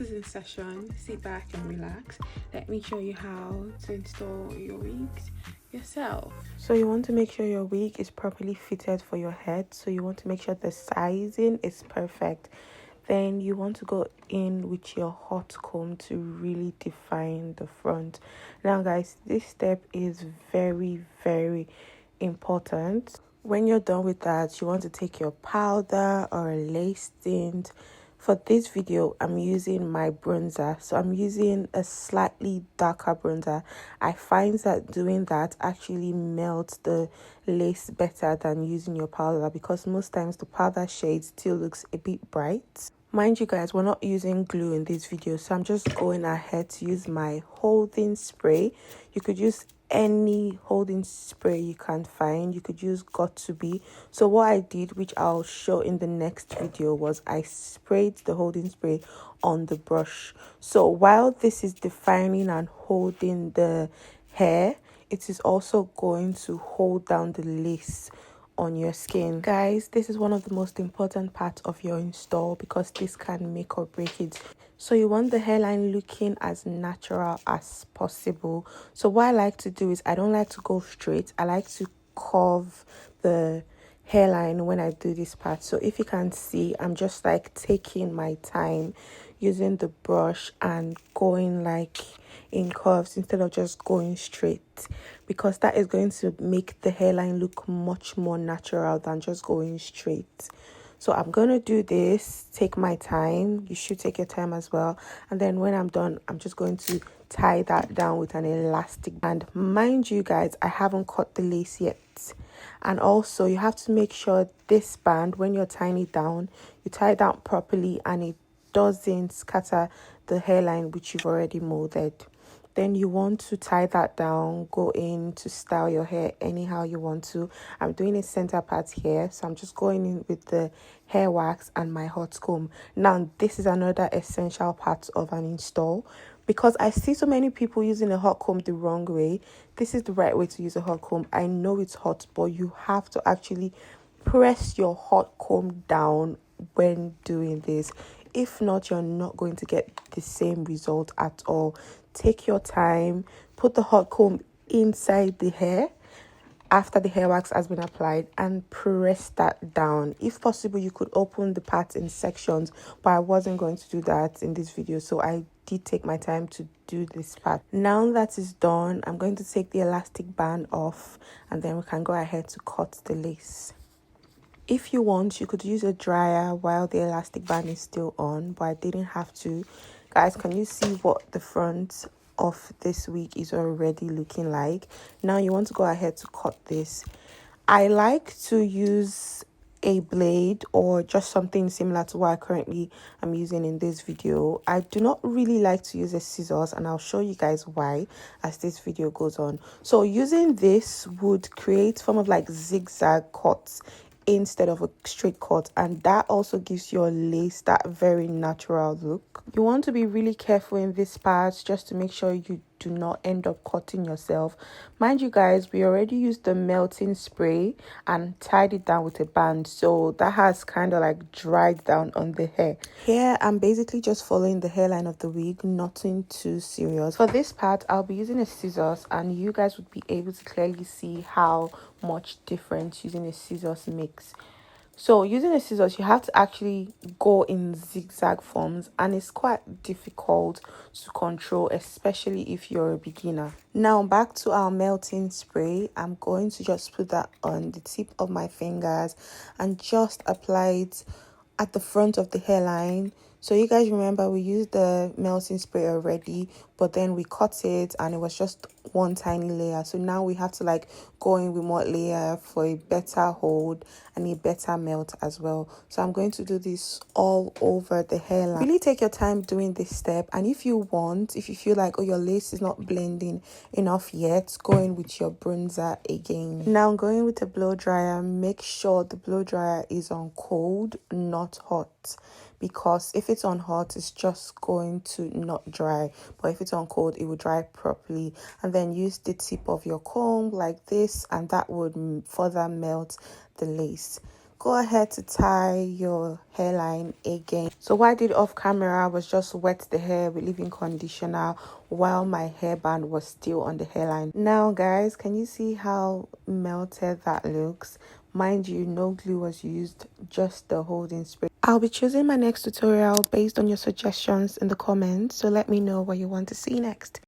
class is in session. Sit back and relax. Let me show you how to install your wigs yourself. So you want to make sure your wig is properly fitted for your head. So you want to make sure the sizing is perfect. Then you want to go in with your hot comb to really define the front. Now guys, this step is very important. When you're done with that, you want to take your powder or a lace tint. For this video, I'm using my bronzer. So I'm using a slightly darker bronzer. I find that doing that actually melts the lace better than using your powder, because most times the powder shade still looks a bit bright. Mind you guys, we're not using glue in this video, so I'm just going ahead to use my holding spray. You could use any holding spray you can find. You could use Got2b. So what I did, which I'll show in the next video, was I sprayed the holding spray on the brush. So while this is defining and holding the hair, it is also going to hold down the lace on your skin. Guys, this is one of the most important parts of your install, because this can make or break it. So you want the hairline looking as natural as possible. So what I like to do is, I don't like to go straight. I like to curve the hairline when I do this part. So if you can see, I'm just like taking my time using the brush and going like in curves instead of just going straight, because that is going to make the hairline look much more natural than just going straight. So I'm going to do this, take my time. You should take your time as well. And then when I'm done, I'm just going to tie that down with an elastic band. Mind you guys, I haven't cut the lace yet. And also you have to make sure this band, when you're tying it down, you tie it down properly and it doesn't scatter the hairline which you've already molded. Then you want to tie that down, go in to style your hair anyhow you want to. I'm doing a center part here, so I'm just going in with the hair wax and my hot comb. Now this is another essential part of an install, because I see so many people using a hot comb the wrong way. This is the right way to use a hot comb. I know it's hot, but you have to actually press your hot comb down when doing this. If not, you're not going to get the same result at all. Take your time, put the hot comb inside the hair after the hair wax has been applied and press that down. If possible, you could open the parts in sections, but I wasn't going to do that in this video, so I did take my time to do this part. Now that is done, I'm going to take the elastic band off, and then we can go ahead to cut the lace. If you want, you could use a dryer while the elastic band is still on, but I didn't have to. Guys, can you see what the front of this wig is already looking like? Now you want to go ahead to cut this. I like to use a blade or just something similar to what I currently am using in this video. I do not really like to use a scissors, and I'll show you guys why as this video goes on. So using this would create form of like zigzag cuts instead of a straight cut, and that also gives your lace that very natural look. You want to be really careful in this part just to make sure you do not end up cutting yourself. Mind you guys, we already used the melting spray and tied it down with a band, so that has kind of like dried down on the hair. Here I'm basically just following the hairline of the wig, nothing too serious. For this part, I'll be using a scissors, and you guys would be able to clearly see how much difference using a scissors makes. So using a scissors, you have to actually go in zigzag forms, and it's quite difficult to control, especially if you're a beginner. Now back to our melting spray. I'm going to just put that on the tip of my fingers and just apply it at the front of the hairline. So you guys remember we used the melting spray already, but then we cut it and it was just one tiny layer. So now we have to like go in with more layer for a better hold and a better melt as well. So I'm going to do this all over the hairline. Really take your time doing this step, and if you feel like, oh, your lace is not blending enough yet, go in with your bronzer again. Now going with a blow dryer, make sure the blow dryer is on cold, not hot, because if it's on hot, it's just going to not dry, but if it's on cold, it will dry properly. And then use the tip of your comb like this, and that would further melt the lace. go ahead to tie your hairline again. So what I did off camera was just wet the hair with leave-in conditioner while my hairband was still on the hairline. Now guys, can you see how melted that looks? Mind you, no glue was used, just the holding spray. I'll be choosing my next tutorial based on your suggestions in the comments, so let me know what you want to see next.